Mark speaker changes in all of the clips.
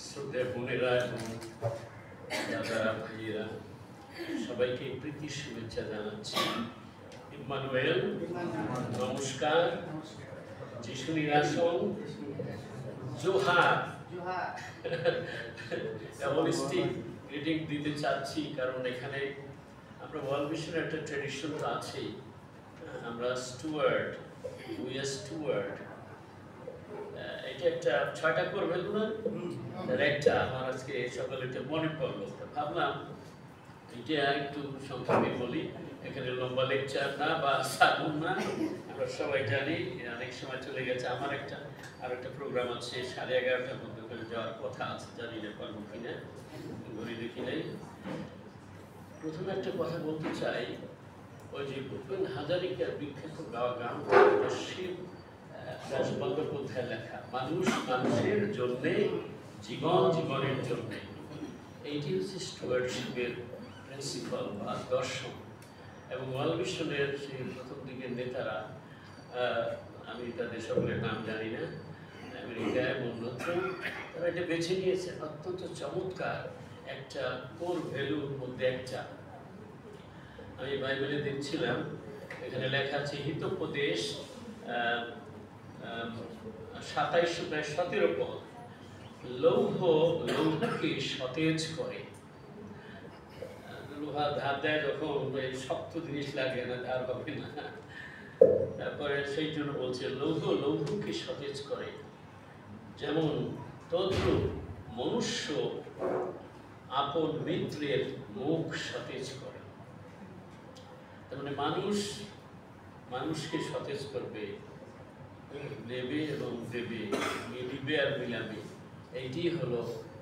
Speaker 1: শ্রদ্ধেয় বোনেরা এবং দাদারা ভাইয়েরা সবাইকে প্রীতির শুভেচ্ছা জানাচ্ছি। ইম্মানুয়েল, নমস্কার, যিশু নিরাসন, জোহার। অলিস্টিক গ্রিটিং দিতে চাচ্ছি, কারণ এখানে আমরা ওয়ার্ল্ড মিশনের একটা ট্রেডিশন তো আছেই। আমরা স্টুয়ার্ড, উই আর স্টুয়ার্ড। এটা একটা 6টা করবে না, একটা আমার আজকে সকালে এটা মনে পড়লো, ভাবলাম এটা একটু সংক্ষেপে বলি। এখানে লম্বা লেকচার না বা সাগুন না, আমরা সবাই জানি অনেক সময় চলে গেছে। আমার আর একটা প্রোগ্রাম আছে 11:30টার মধ্যে করে যাওয়ার কথা আছে, জানি না পারবো কিনা, ঘড়ি দেখি নাই। প্রথমে একটা কথা বলতে চাই, ওই যে ভূপেন হাজারিকার বিখ্যাত গান শিব দাস বন্দ্যোপাধ্যায় লেখা, মানুষ মানুষের জন্যে, জীবন জীবনের জন্যে, এইটি হচ্ছে স্টুয়ার্ডশিপের প্রিন্সিপাল বা দর্শন। এবং ওয়ার্ল্ড মিশনের সেই প্রথম দিকের নেতারা, আমি তাদের সকলের নাম জানি না, আমেরিকায় অন্যত্র, তারা এটা বেছে নিয়েছে অত্যন্ত চমৎকার একটা কোর ভ্যালুর মধ্যে একটা। আমি বাইবেলে দেখছিলাম, এখানে লেখা আছে হিতোপদেশ 27:17 পদ, লৌহ লৌহকে সতেজ করে। লোহা ধার দেয় যখন, শক্ত জিনিস লাগে না, ধার হবে না। তারপরে সেই জন্য বলছে লৌহ লৌহকে সতেজ করে, যেমন তদ্রূপ মনুষ্য আপন মিত্রের মুখ সতেজ করে। তার মানে মানুষকে সতেজ করবে, নেবে এবং দেবে, মিলিবে আর মিলাবে। এইটি হলো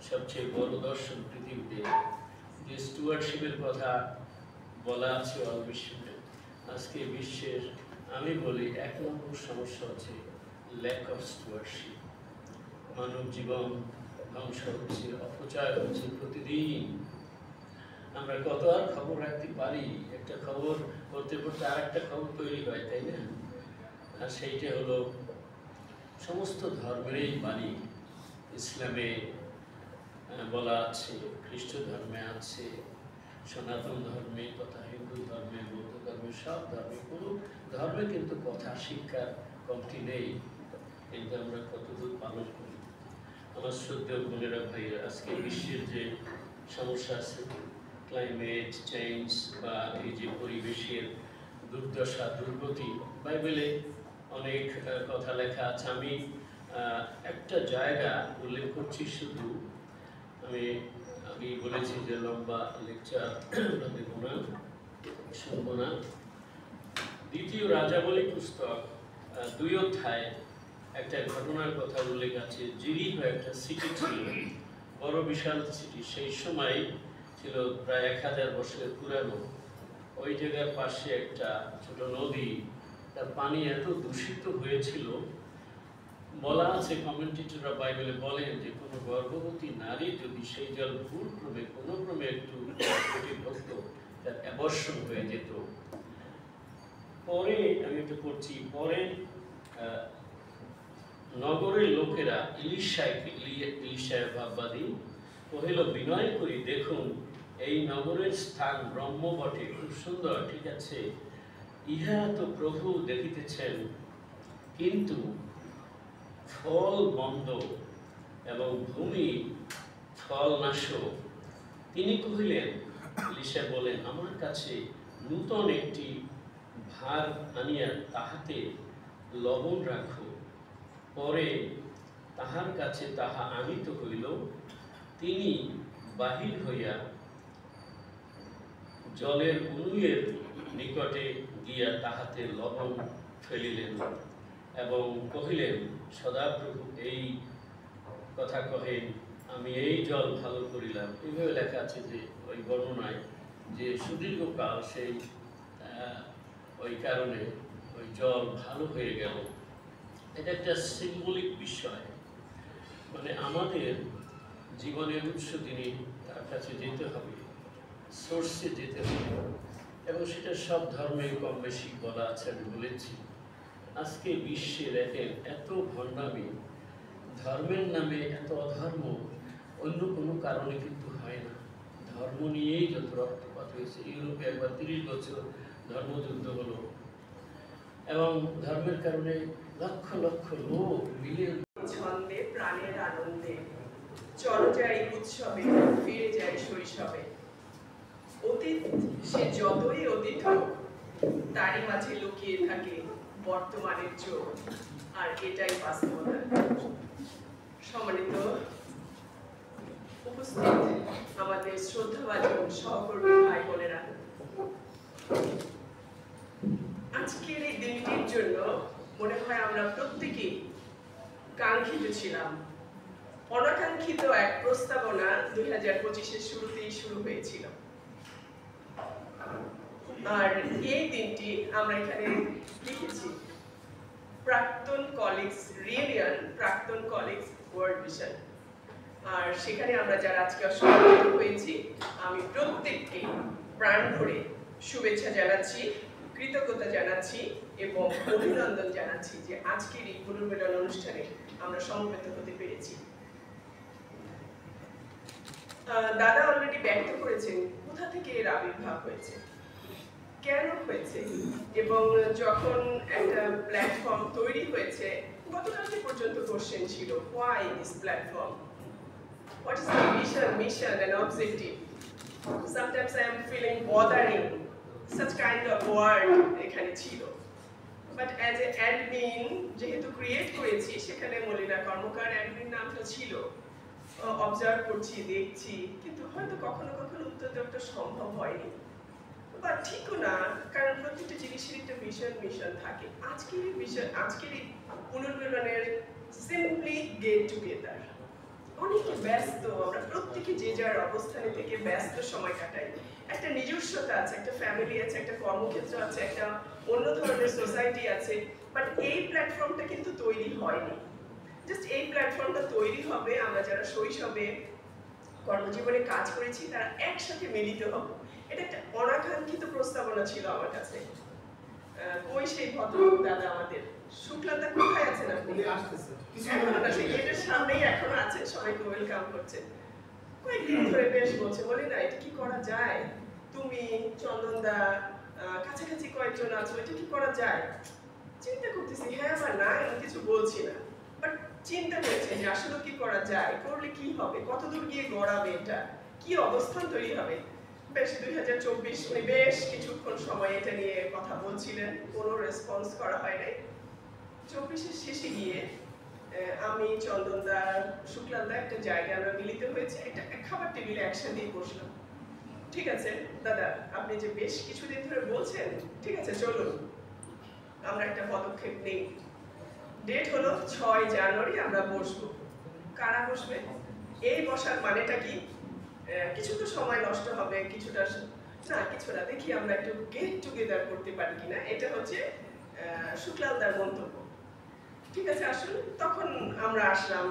Speaker 1: সবচেয়ে বড় দর্শন পৃথিবীতে। যে স্টুয়ার্ডশিপের কথা বলা আছে ওয়ার্ল্ড মিশনে, আজকে বিশ্বের আমি বলি 1 নম্বর সমস্যা হচ্ছে ল্যাক অফ স্টুয়ার্ডশিপ। মানব জীবন ধ্বংস হচ্ছে, অপচয় হচ্ছে প্রতিদিন। আমরা কত আর খবর রাখতে পারি, একটা খবর করতে করতে আর একটা খবর তৈরি হয়, তাই না? আর সেইটা হলো সমস্ত ধর্মেরই বাণী। ইসলামে বলা আছে, খ্রিস্ট ধর্মে আছে, সনাতন ধর্মে তথা হিন্দু ধর্মে, বৌদ্ধ ধর্মে, সব ধর্মে, কোনো ধর্মে কিন্তু কথা শিক্ষার কমতি নেই, কিন্তু আমরা কতদূর পালন করি। আমার শ্রদ্ধেয় বোনেরা ভাইয়েরা, আজকে বিশ্বের যে সমস্যা আছে, ক্লাইমেট চেঞ্জ বা এই যে পরিবেশের দুর্দশা দুর্গতি, বাইবেলে অনেক কথা লেখা আছে। আমি একটা জায়গা উল্লেখ করছি শুধু। আমি বলেছি যে লম্বা লেকচার দেব না, শুনবো না। 2 রাজাবলী পুস্তক 2 অধ্যায় একটা ঘটনার কথা উল্লেখ আছে। জিরিহো একটা সিটি ছিল, বড় বিশাল সিটি। সেই সময় ছিল প্রায় 1000 বছরের পুরানো। ওই জায়গার পাশে একটা ছোট নদী, তার পানি এত দূষিত হয়েছিল, বলা আছে, কমেন্টেটররা বাইবেলে বলেন যে কোনো গর্ভবতী নারী যদি সেই জল ভুলক্রমে কোনো ক্রমে একটু ভক্ত, তার অ্যাবর্শন হয়ে যেত। পরে আমি একটু পড়ছি, পরে নগরের লোকেরা ইলিশায় ভাববাদী কহিল, বিনয় করি দেখুন, এই নগরের স্থান ব্রহ্ম বটে, খুব সুন্দর, ঠিক আছে, ইহা তো প্রভু দেখিতেছেন, কিন্তু ফল বন্ধ এবং ভূমি ফল নাশ। তিনি কহিলেন, ইলিশা বলেন, আমার কাছে নূতন একটি ভার আনিয়া তাহাতে লবণ রাখো। পরে তাহার কাছে তাহা আনিত হইল। তিনি বাহির হইয়া জলের অনুয়ের নিকটে গিয়া তাহাতে লবণ ফেলিলেন এবং কহিলেন, সদাপ্রভু এই কথা কহেন, আমি এই জল ভালো করিলাম। এইভাবে লেখা আছে যে ওই বর্ণনায়, যে সুদীর্ঘকাল সেই ওই কারণে ওই জল ভালো হয়ে গেল। এটা একটা সিম্বলিক বিষয়, মানে আমাদের জীবনের উৎস তিনি, তার কাছে যেতে হবে, সোর্সে যেতে হবে, এবং সেটা সব ধর্মে কম বেশি বলা আছে, আমি বলেছি। আজকে বিশ্বে দেখেন এত ভণ্ডামি, ধর্মের নামে এত অধর্ম, কারণে কিন্তু হয় না, ধর্ম নিয়েই যত রক্তপাত হয়েছে। ইউরোপে একবার 30 বছর ধর্মযুদ্ধ হলো এবং ধর্মের কারণে লক্ষ লক্ষ লোক মিলে
Speaker 2: ছন্দে প্রাণের আনন্দে চল যাই উৎসবে, ফিরে যাই শৈশবে। অতীত সে যতই অতীত হোক, তারই মাঝে লুকিয়ে থাকে বর্তমানের চোখ, আর এটাই বাস্তবতা। সম্মানিত উপস্থিত আমাদের শ্রদ্ধাভাজন সহকর্মী ভাই বোনেরা, আজকের এই দিনটির জন্য মনে হয় আমরা প্রত্যেকেই কাঙ্ক্ষিত ছিলাম। অনাকাঙ্ক্ষিত এক প্রস্তাবনা 2025-এর শুরুতেই শুরু হয়েছিল, আর এই দিনটি আমরা এখানে লিখেছি প্রাক্তন কলিগস রিউনিয়ন, প্রাক্তন কলিগস ওয়ার্ল্ড ভিশন। আর সেখানে আমরা যারা আজকে সম্মিলিত হয়েছি, আমি প্রত্যেককে প্রাণ ভরে শুভেচ্ছা জানাচ্ছি, কৃতজ্ঞতা জানাচ্ছি এবং অভিনন্দন জানাচ্ছি যে আজকের এই পুনর্মিলন অনুষ্ঠানে আমরা সমবেত হতে পেরেছি। দাদা অলরেডি ব্যক্ত করেছেন কোথা থেকে এর আবির্ভাব হয়েছে, কেন হয়েছে, এবং যখন একটা প্ল্যাটফর্ম তৈরি হয়েছে, গতকালকে পর্যন্ত কোশ্চেন ছিল why this platform, what is the vision, mission and objective. Sometimes I am feeling bothering such kind of word এখানে ছিল, বাট অ্যাজ এ অ্যাডমিন যেহেতু ক্রিয়েট করেছি, সেখানে মলিনা কর্মকার অ্যাডমিন নামটা ছিল। অবজার্ভ করছি, দেখছি, কিন্তু হয়তো কখনো কখনো উত্তর দেওয়াটা সম্ভব হয়নি, বা ঠিকও না, কারণ প্রত্যেকটা জিনিসের একটা ভিশন মিশন থাকে। আজকের এই বিষয়, আজকের এই পুনর্মিলনের সিম্পলি গেট টুগেদার। অনেকে ব্যস্ত, আমরা প্রত্যেকে যে যার অবস্থানে থেকে ব্যস্ত সময় কাটাই। একটা নিজস্বতা আছে, একটা ফ্যামিলি আছে, একটা কর্মক্ষেত্র আছে, একটা অন্য ধরনের সোসাইটি আছে, বাট এই প্ল্যাটফর্মটা কিন্তু তৈরি হয়নি। জাস্ট এই প্ল্যাটফর্মটা তৈরি হবে আমরা যারা শৈশবে কর্মজীবনে কাজ করেছি তারা একসাথে মিলিত হব। এটা একটা অনাকাঙ্ক্ষিত প্রস্তাবনা ছিল আমার কাছে। কই সেই ভদ্রলোক দাদা আমাদের, শুক্লাদা কোথায় আছেন আপনি? এটার সামনেই এখনো আছেন, সবাইকে ওয়েলকাম করছেন। কয়েকদিন ধরে বেশ বলছে, বলি না এটা কি করা যায়, তুমি চন্দনদা কাছাকাছি কয়েকজন আছো, এটা কি করা যায়? চিন্তা করতেছি হ্যাঁ বা না, আমি কিছু বলছি না, বাট চিন্তা করছে যে আসলে কি করা যায়, করলে কি হবে, কতদূর গিয়ে গড়াবে, এটা কি অবস্থান তৈরি হবে। বেশ 2024 উনি বেশ কিছুক্ষণ সময় এটা নিয়ে কথা বলছিলেন, কোনো রেসপন্স করা হয় নাই। 24-এর শেষে গিয়ে আমি চন্দনদা শুক্লাদা একটা জায়গায় আমরা মিলিত হয়েছে, একটা খাবার টেবিলে একসাথেই বসলাম। ঠিক আছে দাদা, আপনি যে বেশ কিছুদিন ধরে বলছেন, ঠিক আছে চলুন আমরা একটা পদক্ষেপ নেই। ডেট হলো 6 জানুয়ারি, আমরা বসবো। কারা বসবে? এই বসার মানেটা কি? কিছু তো সময় নষ্ট হবে, কিছুটা না, কিছুটা দেখি আমরা একটু গেট টুগেদার করতে পারি কিনা, এটা হচ্ছে শুক্লাদার মন্তব্য। ঠিক আছে আসুন। তখন আমরা আসলাম,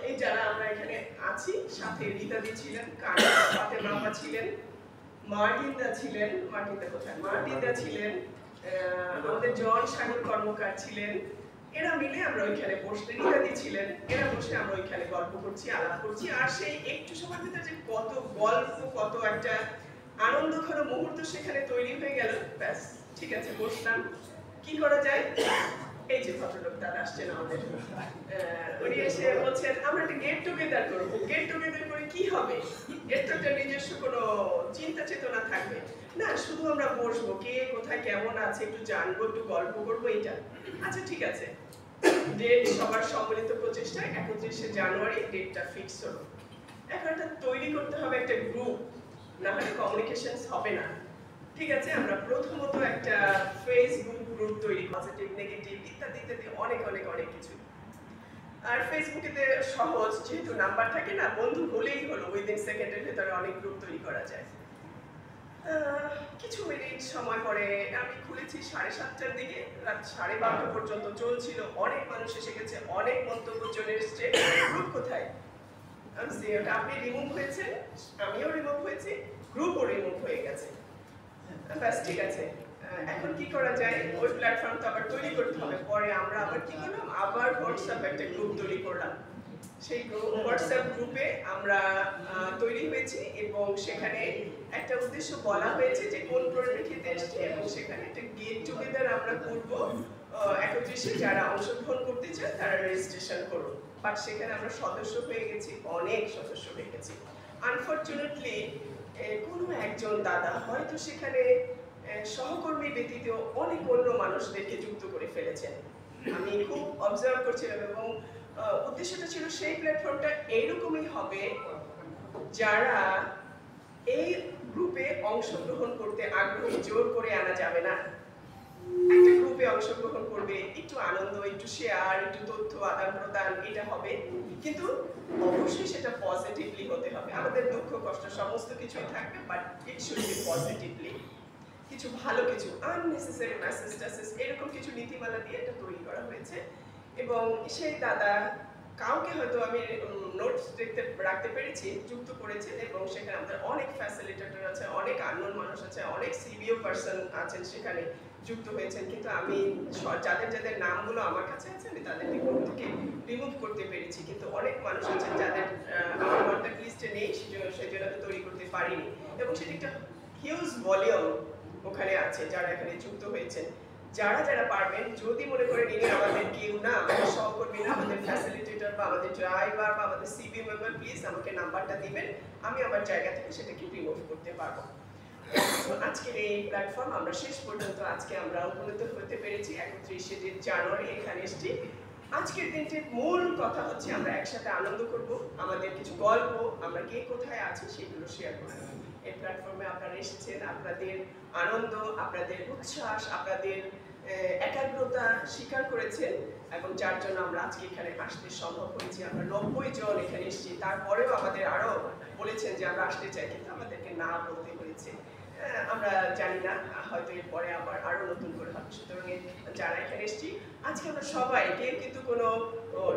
Speaker 2: এই যারা আমরা এখানে আছি, সাথে রীতাদি ছিলেন, ফাতেমা ছিলেন, মার্টিনদা ছিলেন, মার্টিনদা কোথায়, মার্টিনদা ছিলেন, আমাদের জন সাগর কর্মকার ছিলেন। এরা মিলে আমরা ওইখানে বসতে, রীতাদি ছিলেন, এরা বসে আমরা ওইখানে গল্প করছি, আলাপ করছি। আর সেই একটু সময় ভিতরে যে কত গল্প, কত একটা আনন্দঘন মুহূর্ত সেখানে তৈরি হয়ে গেল। ব্যাস ঠিক আছে, বসলাম, কি করা যায়। এই যে ভদ্রলোক দাদা আসছেন আমাদের, উনি এসে বলছেন আমরা একটা গেট টুগেদার করবো। গেট টুগেদার করে কি হবে? এর তো একটা নিজস্ব কোনো চিন্তা চেতনা থাকবে না, শুধু আমরা বসবো, কে কোথায় কেমন আছে একটু জানবো, একটু গল্প করবো, এটা। আচ্ছা ঠিক আছে, ডেট সবার সম্মিলিত প্রচেষ্টায় 31শে জানুয়ারি ডেটটা ফিক্স হলো। এখন একটা তৈরি করতে হবে একটা গ্রুপ, না হলে কমিউনিকেশনস হবে না। ঠিক আছে, আমরা প্রথমত একটা ফেসবুক গ্রুপ তৈরি, পজিটিভ নেগেটিভ ইত্যাদি ইত্যাদি অনেক অনেক অনেক কিছু। আর ফেসবুকেতে সহজ, যেহেতু নাম্বার থাকে না, বন্ধু হলেই হলো, উইদিন সেকেন্ডের ভেতরে অনেক গ্রুপ তৈরি করা যায়। কিছু মিনিট সময় পরে আমি খুলেছি 7:30টার দিকে, রাত 12:30 পর্যন্ত চলছিল। অনেক মানুষ এসে গেছে, অনেক মন্তব্য চলে এসছে। গ্রুপ কোথায়? আপনি রিমুভ হয়েছেন, আমিও রিমুভ হয়েছি, গ্রুপও রিমুভ হয়ে গেছে। ব্যাস ঠিক আছে, এখন কি করা যায়? ওই প্ল্যাটফর্ম তো আবার তৈরি করতে হবে। পরে আমরা আবার কি করলাম, আবার হোয়াটসঅ্যাপ একটা গ্রুপ তৈরি করলাম। সেই হোয়াটসঅ্যাপ গ্রুপে আমরা তৈরি হয়েছি এবং সেখানে একটা উদ্দেশ্য বলা হয়েছে যে কোন পরিপ্রেক্ষিতে এসেছি এবং সেখানে একটা গেট টুগেদার আমরা করবো 31-এ যারা অংশগ্রহণ করতে চায় তারা রেজিস্ট্রেশন করুন। বাট সেখানে আমরা সদস্য হয়ে গেছি, অনেক সদস্য হয়ে গেছি। আনফরচুনেটলি কোনো একজন দাদা হয়তো সেখানে সহকর্মী ব্যতীত অনেক অন্য মানুষদেরকে যুক্ত করে ফেলেছেন। আমি খুব অবজার্ভ করছিলাম এবং উদ্দেশ্যটা ছিল সেই প্ল্যাটফর্মটা এইরকমই হবে যারা এই গ্রুপে অংশগ্রহণ করতে আগ্রহী, জোর করে আনা যাবে না। একটা গ্রুপে অংশগ্রহণ করবে, একটু আনন্দ, একটু শেয়ার, একটু তথ্য আদান প্রদান, এটা হবে, কিন্তু অবশ্যই সেটা পজিটিভলি হতে হবে। আমাদের দুঃখ কষ্ট সমস্ত কিছুই থাকবে, but it should be positively. কিছু ভালো কিছু, আননেসেসারি মেসেজ টেসেজ এরকম কিছু নীতিমালা দিয়ে এটা তৈরি করা হয়েছে। এবং সেই দাদা কাউকে হয়তো আমি নোটস রাখতে পেরেছি, যুক্ত করেছেন এবং সেখানে আমাদের অনেক ফ্যাসিলিটেটর আছে, অনেক আননোন মানুষ আছে, অনেক সিবিও পার্সন আছেন সেখানে যুক্ত হয়েছেন। কিন্তু আমি যাদের যাদের নামগুলো আমার কাছে আছে আমি তাদেরকে গ্রুপ থেকে রিমুভ করতে পেরেছি, কিন্তু অনেক মানুষ আছেন যাদের আমার কন্ট্যাক্ট লিস্টে নেই, সেই জন্য তৈরি করতে পারিনি। এবং সেটা একটা হিউজ ভলিউম ওখানে আছে যারা এখানে যুক্ত হয়েছেন। যারা যারা পারবেন, যদি মনে করেন ইনি আমাদের কেউ না, আমাদের সহকর্মী না, আমাদের ফ্যাসিলিটেটর বা আমাদের ড্রাইভার বা আমাদের সিবি মেম্বার, প্লিজ আমাকে নাম্বারটা দিবেন, আমি আমার জায়গা থেকে সেটাকে রিমুভ করতে পারবো। আজকের এই প্ল্যাটফর্ম আমরা শেষ পর্যন্ত আজকে আমরা উপনীত হতে পেরেছি 31শে জানুয়ারি এখানে এসেছি। আজকের দিনটির মূল কথা হচ্ছে আমরা একসাথে আনন্দ করব, আমাদের কিছু গল্প, আমরা কে কোথায় আছি সেগুলো শেয়ার করব। এই প্ল্যাটফর্মে আপনারা এসেছেন, আপনাদের আনন্দ, আপনাদের উচ্ছ্বাস, আপনাদের একাগ্রতা স্বীকার করেছেন এবং যার জন্য আমরা আজকে এখানে আসতে সম্ভব হয়েছি। আমরা 90 জন এখানে এসেছি, তারপরেও আমাদের আরো বলেছেন যে আমরা আসতে চাই, কিন্তু আমাদেরকে না বলতে হয়েছে। আমরা জানি না, হয়তো এরপরে আবার আরো নতুন করে হবে। সুতরাং যারা এখানে এসেছি আজকে আমরা সবাই, কেউ কিন্তু কোনো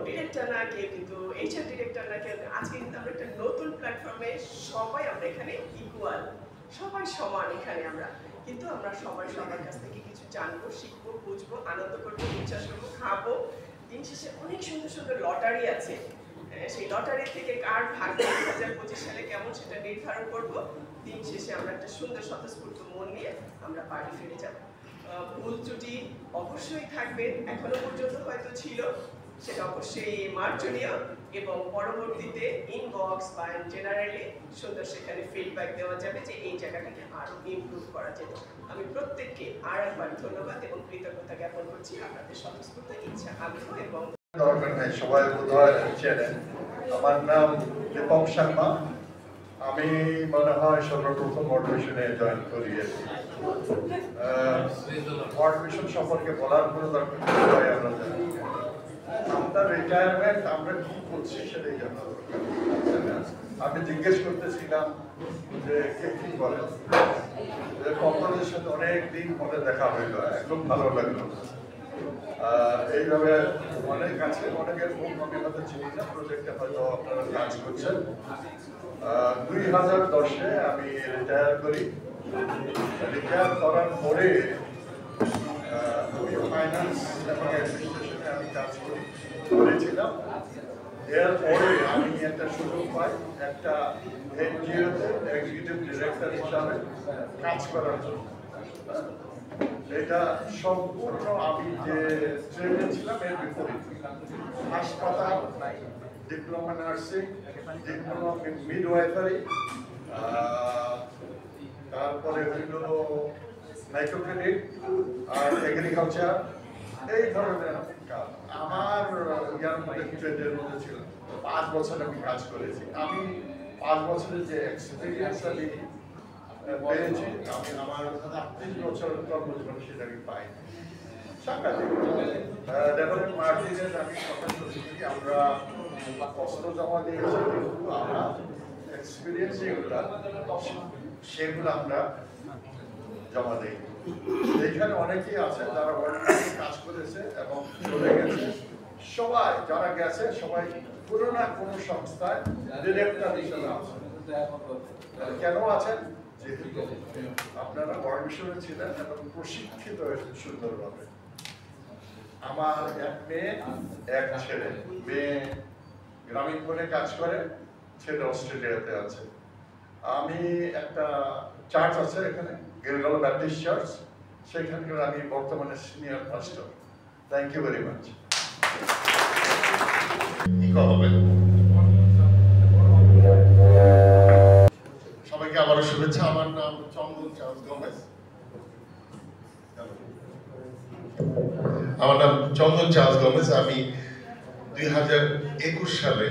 Speaker 2: ডিরেক্টর না, কেউ কিন্তু এইচআর ডিরেক্টর না, কেউ আজকে কিন্তু আমরা একটা নতুন প্ল্যাটফর্মে সবাই আমরা এখানে ইকুয়াল, সবাই সমান এখানে আমরা। কিন্তু আমরা সবাই সবার কাছ থেকে কিছু জানবো, শিখবো, বুঝবো, আনন্দ করবো, উচ্ছ্বাস করবো, খাবো। দিন শেষে অনেক সুন্দর সুন্দর লটারি আছে, সেই লটারি থেকে কার ভাগ্য 2025 সালে কেমন সেটা নির্ধারণ করবো। দিন শেষে আমরা একটা সুন্দর স্বতঃস্ফূর্ত মন নিয়ে আমরা বাড়ি ফিরে যাব। ভুল ত্রুটি অবশ্যই থাকবে, এখনো পর্যন্ত হয়তো ছিল, সেটা অবশ্যই মার্জনীয় এবং পরবর্তীতে ইনবক্স বা জেনারেলি সুন্দর সেখানে ফিডব্যাক দেওয়া যাবে যে এই জায়গাটাকে আরো ইমপ্রুভ করা যেত। আমি প্রত্যেককে আর একবার ধন্যবাদ এবং কৃতজ্ঞতা জ্ঞাপন করছি আপনাদের স্বতঃস্ফূর্ত ইচ্ছা, আগ্রহ এবং
Speaker 3: দরকার নাই, সবাই বোধহয় চেনেন। আমার নাম দীপক শর্মা, আমি মনে হয় সর্বপ্রথম অডিশনে জয়েন করিয়েছি। অডিশন সম্পর্কে বলার কোনো দরকার নেই, আমরা জানি আপনার রিটায়ারমেন্ট আমরা কি করছি সেটাই জানা দরকার। আমি জিজ্ঞেস করতেছিলাম যে কে কি বলেন, কোম্পানির সাথে অনেক দিন পরে দেখা হইলো, একদম ভালো লাগলো। এইভাবে অনেক আছে, অনেকের মুখ আমি হয়তো চিনি না, প্রজেক্টে হয়তো আপনারা কাজ করছেন। 2010-এ আমি রিটায়ার করি। রিটায়ার করার পরে আমি ফাইন্যান্স এবং অ্যাডমিনিস্ট্রেশনে আমি কাজ করেছিলাম। এরপরে আমি একটা সুযোগ পাই একটা এনজিওতে এক্সিকিউটিভ ডিরেক্টর হিসাবে কাজ করার জন্য। এটা সম্পূর্ণ আমি যে ট্রেনে ছিলাম এর বিপরীত। হাসপাতাল, ডিপ্লোমা নার্সিং, ডিপ্লোমা মিডওয়াইফারি, তারপরে হইল মাইক্রোক্রেডিট আর এগ্রিকালচার, এই ধরনের কাজ আমার ইয়ার মধ্যে ট্রেডের মধ্যে ছিল। 5 বছর আমি কাজ করেছি। আমি 5 বছরের যে এক্সপিরিয়েন্স আমি পেয়েছি, আমি আমার 30 বছরের কর্মজীবন সেটা আমি পাই। সাংঘাতিক ডেভেলপমেন্ট মার্জিনের আমি কথা বলছি, আমরা কষ্ট জমা দিয়েছি, কিন্তু আমরা এক্সপিরিয়েন্স সেগুলো আমরা জমা দিই। এইখানে অনেকেই আছে যারা অলরেডি কাজ করেছে এবং চলে গেছে। সবাই যারা গেছে সবাই কোনো না কোনো সংস্থায় ডিরেক্টর হিসেবে আছে। কেন আছেন? যেহেতু আপনারা পরমিশনে ছিলেন এবং প্রশিক্ষিত হয়েছেন সুন্দরভাবে। আমার এক মেয়ে, এক ছেলে। মেয়ে গ্রামীণ ফোনে কাজ করে, ছেলে অস্ট্রেলিয়াতে আছে। আমি একটা চার্চ আছে এখানে, গিলগাল ব্যাপটিস্ট চার্চ, সেখানকার আমি বর্তমানে senior pastor. Thank you very much. সবাইকে আবারও শুভেচ্ছা। আমার নাম চন্দন চার্লস গোমেজ। আমি 2021 সালে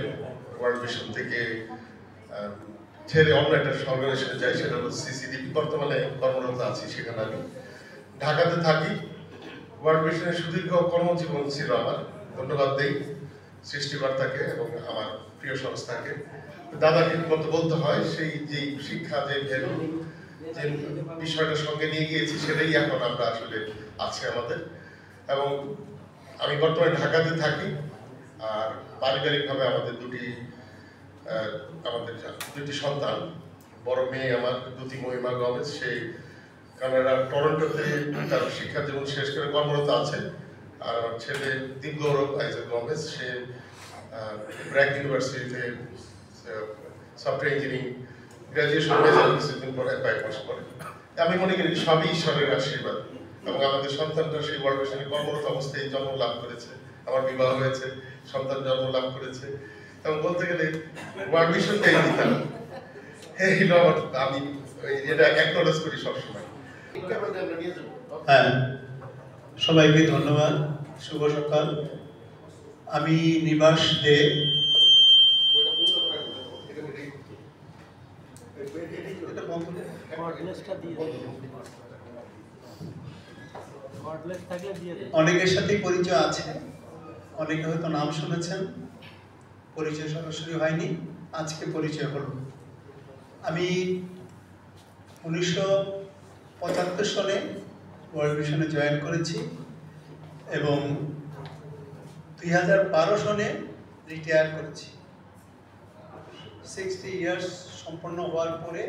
Speaker 3: ওয়ার্ল্ড ভিশন থেকে ছেড়ে অন্য একটা অর্গানাইজেশনে যাই, সেটা হলো সিসিডিপি। বর্তমানে কর্মরত আছি সেখানে। আমি ঢাকাতে থাকি। ওয়ার্ল্ড ভিশনের সুদীর্ঘ কর্মজীবন ছিল আমার। ধন্যবাদ দেই সৃষ্টিকর্তাকে এবং আমার প্রিয় সংস্থাকে। দাদাকে বলতে হয়, সেই যে শিক্ষা, যে ভ্যালু, যে বিষয়টার সঙ্গে নিয়ে গিয়েছি, সেটাই এখন আমরা আসলে আছে আমাদের। এবং আমি বর্তমানে ঢাকাতে থাকি। আর পারিবারিকভাবে আমাদের দুটি সন্তান। বড় মেয়ে আমার দুতি মহিমা গমেজ, সে কানাডার টরন্টোতে তার শিক্ষা জীবন শেষ করে কর্মরত আছে। আর আমার ছেলে দীপগৌরব আইজাক গমেজ, সে ব্র্যাক ইউনিভার্সিটিতে সফটওয়্যার ইঞ্জিনিয়ারিং গ্রাজুয়েশন মেজর কিছুদিন পরে কয়েক মাস পরে। আমি মনে করি সবই ঈশ্বরের আশীর্বাদ। এবং আমাদের সন্তানরা সেই ওয়ার্ল্ড ভিশনে কর্মরত অবস্থায় জন্ম লাভ করেছে। আমার বিবাহ হয়েছে, সন্তান জন্ম লাভ করেছে। এবং বলতে গেলে ওয়ার্ল্ড ভিশনটাই দিতাম। আমি এটা অ্যাকনোলেজ করি সবসময়।
Speaker 4: হ্যাঁ, সবাইকে ধন্যবাদ। শুভ সকাল। আমি নিবাস দে। অনেকের সাথেই পরিচয় আছে, অনেকে হয়তো নাম শুনেছেন, পরিচয় সরাসরি হয়নি, আজকে পরিচয় হলো। আমি 1975 সালে ওয়ার্ল্ড ভিশনে জয়েন করেছি এবং 2012 সনে রিটায়ার করেছি। 60 ইয়ার্স সম্পন্ন হওয়ার পরে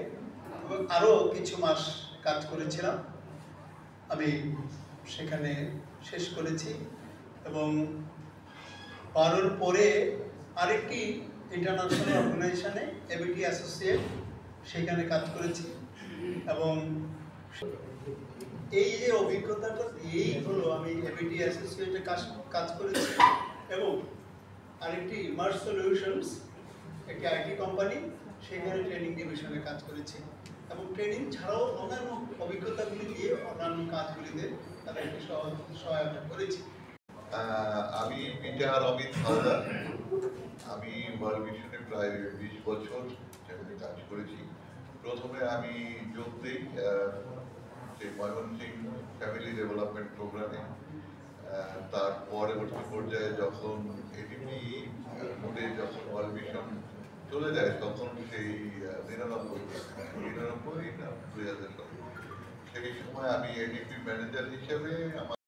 Speaker 4: এবং আরও কিছু মাস কাজ করেছিলাম, আমি সেখানে শেষ করেছি। এবং 12 পরে আরেকটি ইন্টারন্যাশনাল অর্গানাইজেশনে এবিটি অ্যাসোসিয়েট, সেখানে কাজ করেছি। এবং এই যে অভিজ্ঞতাটা এই হলো, আমি এবিটি অ্যাসোসিয়েটে কাজ করেছি এবং আরেকটি ইমার্স সলিউশনস, একটি আইটি কোম্পানি, সেখানে ট্রেনিং ডিভিশনে কাজ করেছি। এবং ট্রেনিং ছাড়াও অন্যান্য অভিজ্ঞতাগুলি দিয়ে অন্যান্য কাজগুলিতে তাদেরকে সহায়তা করেছি।
Speaker 5: আমি পিটার অমিত হালদার। আমি ওয়ার্ল্ড ভিশনে প্রায় 20 বছর সেখানে কাজ করেছি। প্রথমে আমি যোগ দিই সেই ময়মনসিং ফ্যামিলি ডেভেলপমেন্ট প্রোগ্রামে। তার পরবর্তী পর্যায়ে যখন এডিপি মোডে যখন ওয়ার্ল্ড ভিশন চলে যায়, তখন সেই 99 না 2000 সেই সময় আমি এডিপি ম্যানেজার হিসেবে